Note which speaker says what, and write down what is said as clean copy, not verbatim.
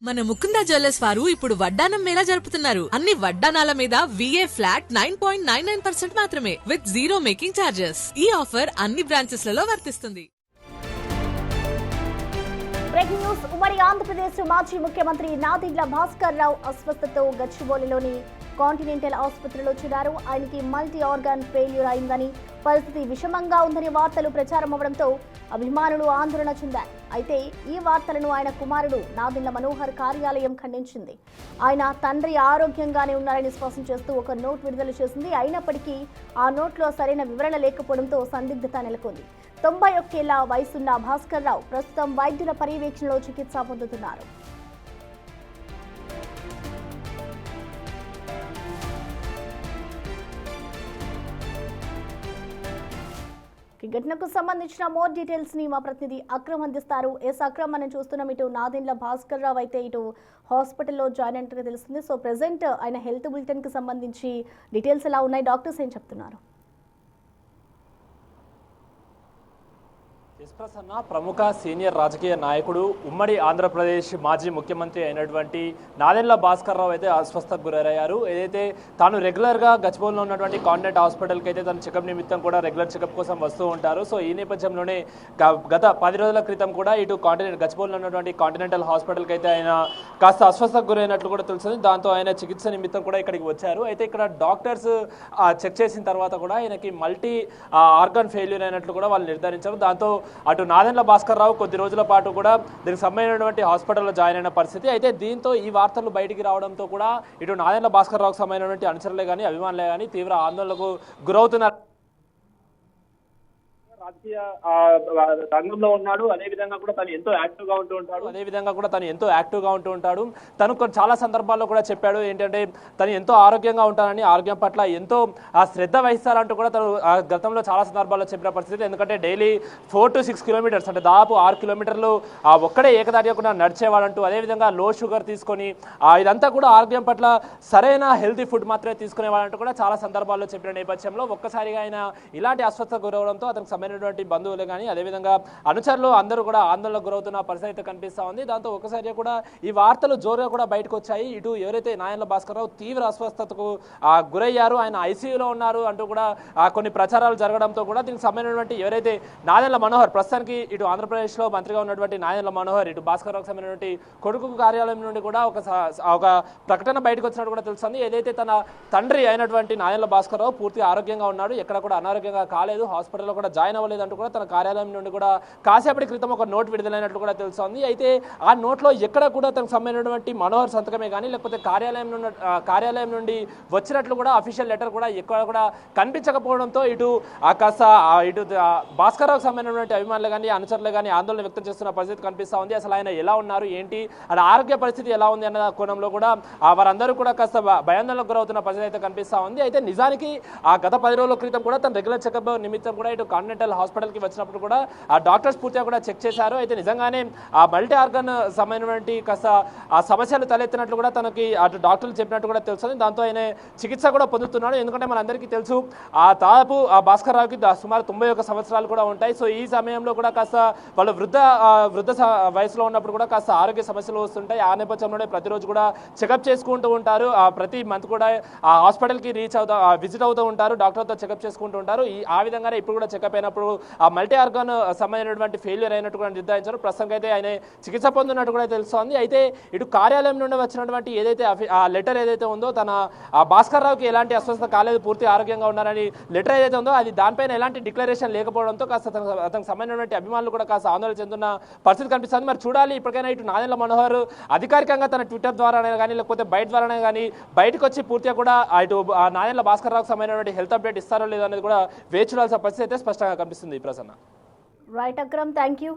Speaker 1: మన ముకుందా జ్యువెలర్స్ వారు ఇప్పుడు వడ్డానం మేళా జరుపుతున్నారు. అన్ని వడ్డానాల మీద VA ఫ్లాట్ 9.99% మాత్రమే విత్ జీరో మేకింగ్ చార్జెస్. ఈ ఆఫర్ అన్ని బ్రాంచెస్ లలో వర్తిస్తుంది.
Speaker 2: Breaking news. ఉమ్మడి ఆంధ్రప్రదేశ్ మాజీ ముఖ్యమంత్రి నాదెండ్ల భాస్కర్ రావు అస్వస్థతతో గచ్చిబౌలిలోని కాంటినెంటల్ ఆసుపత్రిలో చేరారు. ఆయనకి మల్టీ ఆర్గాన్ ఫెయిల్యూర్ అయిందని, పరిస్థితి విషమంగా ఉందని వార్తలు ప్రచారం అవడంతో అభిమానులు ఆందోళన చెందారు. అయితే ఈ వార్తలను ఆయన కుమారుడు నాదెండ్ల మనోహర్ కార్యాలయం ఖండించింది. ఆయన తండ్రి ఆరోగ్యంగానే ఉన్నారని స్పష్టం చేస్తూ ఒక నోట్ విడుదల చేసింది. అయినప్పటికీ ఆ నోట్లో సరైన వివరణ లేకపోవడంతో సందిగ్ధత నెలకొంది. 91 ఏళ్ల వయసున్న భాస్కర్ రావు ప్రస్తుతం వైద్యుల పర్యవేక్షణలో చికిత్స పొందుతున్నారు. ఈ ఘటనకు సంబంధించిన మోర్ డీటెయిల్స్ ని మా ప్రతినిధి అక్రమ్ అందిస్తారు. అక్రమ్, మనం చూస్తున్నాం ఇటు నాదెండ్ల భాస్కర్ రావు అయితే ఇటు హాస్పిటల్లో జాయిన్ అయినట్టుగా తెలుస్తుంది. సో ప్రెసెంట్ ఆయన హెల్త్ బులెటిన్ కి సంబంధించి డీటెయిల్స్ ఎలా ఉన్నాయి, డాక్టర్స్ ఏం చెప్తున్నారు?
Speaker 3: ప్రసన్న ప్రముఖ సీనియర్ రాజకీయ నాయకుడు, ఉమ్మడి ఆంధ్రప్రదేశ్ మాజీ ముఖ్యమంత్రి అయినటువంటి నాదెండ్ల భాస్కర్ రావు అయితే అస్వస్థతకు గురయ్యారు. ఏదైతే తాను రెగ్యులర్గా గచ్చిబౌలిలో ఉన్నటువంటి కాంటినెంట్ హాస్పిటల్కి అయితే తను చెకప్ నిమిత్తం కూడా రెగ్యులర్ చెకప్ కోసం వస్తూ ఉంటారు. సో ఈ నేపథ్యంలోనే గత 10 రోజుల క్రితం కూడా ఇటు గచ్చిబౌలిలో ఉన్నటువంటి కాంటినెంటల్ హాస్పిటల్కి అయితే ఆయన కాస్త అస్వస్థతకు గురైనట్లు కూడా తెలుస్తుంది. దాంతో ఆయన చికిత్స నిమిత్తం కూడా ఇక్కడికి వచ్చారు. అయితే ఇక్కడ డాక్టర్స్ చెక్ చేసిన తర్వాత కూడా ఆయనకి మల్టీ ఆర్గాన్ ఫెయిల్యూర్ అయినట్లు కూడా వాళ్ళు నిర్ధారించారు. దాంతో అటు నాదెండ్ల భాస్కర్ రావు కొద్ది రోజుల పాటు కూడా దీనికి సంబంధించినటువంటి హాస్పిటల్లో జాయిన్ అయిన పరిస్థితి. అయితే దీంతో ఈ వార్తలు బయటికి రావడంతో కూడా ఇటు నాదెండ్ల భాస్కర్ రావుకు సంబంధించినటువంటి అనుచరులే కానీ అభిమానులే కానీ తీవ్ర ఆందోళనకు గురవుతున్నారు. రాజకీయ రంగంలో ఉన్నాడు, అదేవిధంగా కూడా తను ఎంతో యాక్టివ్గా ఉంటూ ఉంటాడు. తను చాలా సందర్భాల్లో కూడా చెప్పాడు ఏంటంటే తను ఎంతో ఆరోగ్యంగా ఉంటానని, ఆరోగ్యం పట్ల ఎంతో శ్రద్ధ వహిస్తారంటూ కూడా తను గతంలో చాలా సందర్భాల్లో చెప్పిన పరిస్థితి. ఎందుకంటే డైలీ 4 to 6 కిలోమీటర్స్ అంటే దాదాపు 6 కిలోమీటర్లు ఒక్కడే ఏకదారిగా కూడా నడిచేవాడంటూ, అదేవిధంగా లో షుగర్ తీసుకొని ఇదంతా కూడా ఆరోగ్యం పట్ల సరైన హెల్తీ ఫుడ్ మాత్రమే తీసుకునేవాడంటూ కూడా చాలా సందర్భాల్లో చెప్పిన నేపథ్యంలో ఒక్కసారిగా ఆయన ఇలాంటి అస్వస్థత గురవడంతో అతనికి సంబంధించిన బంధువులు కానీ అదేవిధంగా అనుచరులు అందరూ కూడా ఆందోళనకు గురవుతున్న పరిస్థితి అయితే కనిపిస్తా ఉంది. దాంతో ఒకసారి కూడా ఈ వార్తలు జోరుగా కూడా బయటకు వచ్చాయి. ఇటు ఎవరైతే నాదెండ్ల భాస్కర్ రావు తీవ్ర అస్వస్థతకు గురయ్యారు, ఆయన ఐసీయూలో ఉన్నారు అంటూ కూడా కొన్ని ప్రచారాలు జరగడంతో కూడా దీనికి సంబంధించినటువంటి ఎవరైతే నాదెండ్ల మనోహర్, ప్రస్తుతానికి ఇటు ఆంధ్రప్రదేశ్లో మంత్రిగా ఉన్నటువంటి నాదెండ్ల మనోహర్ ఇటు భాస్కర్ రావుకు సంబంధించినటువంటి కొడుకు కార్యాలయం నుండి కూడా ఒక ప్రకటన బయటకు వచ్చినట్టు కూడా తెలుస్తుంది. ఏదైతే తన తండ్రి అయినటువంటి నాదెండ్ల భాస్కర్ రావు పూర్తిగా ఆరోగ్యంగా ఉన్నాడు, ఎక్కడ కూడా అనారోగ్యంగా కాలేదు, హాస్పిటల్లో కూడా జాయిన్ అవ్వలేదంటూ కూడా తన కార్యాలయం నుండి కూడా కాసేపటి క్రితం ఒక నోట్ విడుదలైనట్లు కూడా తెలుస్తోంది. అయితే ఆ నోట్లో ఎక్కడ కూడా తనకు సంబంధించినటువంటి మనోహర్ సంతకమే కానీ లేకపోతే కార్యాలయం నుండి వచ్చినట్లు కూడా అఫీషియల్ లెటర్ కూడా ఎక్కడ కూడా కనిపించకపోవడంతో ఇటు భాస్కర్ రావుకు సంబంధించినటువంటి అభిమానులు కానీ అనుచరులు కానీ ఆందోళన వ్యక్తం చేస్తున్న పరిస్థితి కనిపిస్తూ ఉంది. అసలు ఆయన ఎలా ఉన్నారు, ఏంటి, ఆయన ఆరోగ్య పరిస్థితి ఎలా ఉంది అన్న కోణంలో కూడా వారందరూ కూడా కాస్త భయాందోళనకు గురవుతున్న పరిస్థితి అయితే కనిపిస్తూ ఉంది. అయితే నిజానికి గత 10 రోజుల క్రితం కూడా తన రెగ్యులర్ చెకప్ నిమిత్తం కూడా ఇటు కాంటినెంటల్ హాస్పిటల్కి వచ్చినప్పుడు కూడా ఆ డాక్టర్స్ పూర్తిగా కూడా చెక్ చేశారు. అయితే నిజంగానే ఆ మల్టీ ఆర్గన్ సంబంధించినటువంటి కాస్త ఆ సమస్యలు తలెత్తినట్లు కూడా తనకి అటు డాక్టర్లు చెప్పినట్టు కూడా తెలుస్తుంది. దాంతో ఆయన చికిత్స కూడా పొందుతున్నాడు. ఎందుకంటే మనందరికీ తెలుసు దాదాపు భాస్కర్ రావుకి సుమారు 91 సంవత్సరాలు కూడా ఉంటాయి. సో ఈ సమయంలో కూడా కాస్త వాళ్ళు వృద్ధ వయసులో ఉన్నప్పుడు కూడా కాస్త ఆరోగ్య సమస్యలు వస్తుంటాయి. ఆ నేపథ్యంలోనే ప్రతిరోజు కూడా చెకప్ చేసుకుంటూ ఉంటారు. ప్రతి మంత్ కూడా ఆ హాస్పిటల్కి విజిట్ అవుతూ ఉంటారు, డాక్టర్తో చెకప్ చేసుకుంటూ ఉంటారు. ఆ విధంగానే ఇప్పుడు కూడా చెకప్ అయినప్పుడు ఆ మల్టీ ఆర్గాన్ సంబంధించినటువంటి ఫెయిల్యూర్ అయినట్టు కూడా నిర్ధారించారు. ప్రస్తుతం అయితే ఆయన చికిత్స పొందినట్టు కూడా తెలుస్తోంది. అయితే ఇటు కార్యాలయం నుండి వచ్చినటువంటి ఏదైతే ఆ లెటర్ ఏదైతే ఉందో తన భాస్కర్ రావుకి ఎలాంటి అస్వస్థత కాలేదు, పూర్తి ఆరోగ్యంగా ఉన్నారని లెటర్ ఏదైతే ఉందో అది దానిపైన ఎలాంటి డిక్లరేషన్ లేకపోవడంతో కాస్త అతనికి సంబంధించినటువంటి అభిమానులు కూడా కాస్త ఆందోళన చెందుతున్న పరిస్థితి కనిపిస్తుంది. మరి చూడాలి ఇప్పటికైనా ఇటు నాదెండ్ల మనోహర్ అధికారికంగా తన ట్విట్టర్ ద్వారానే కానీ లేకపోతే బయట ద్వారానే కానీ బయటకు వచ్చి పూర్తిగా కూడా ఇటు నాదెండ్ల భాస్కర్ రావుకు సంబంధించినటువంటి హెల్త్ అప్డేట్ ఇస్తారో లేదో అనేది కూడా వేచి చూడాల్సిన పరిస్థితి అయితే స్పష్టంగా కనిపిస్తుంది. Prasanna.
Speaker 2: Right Akram, thank you.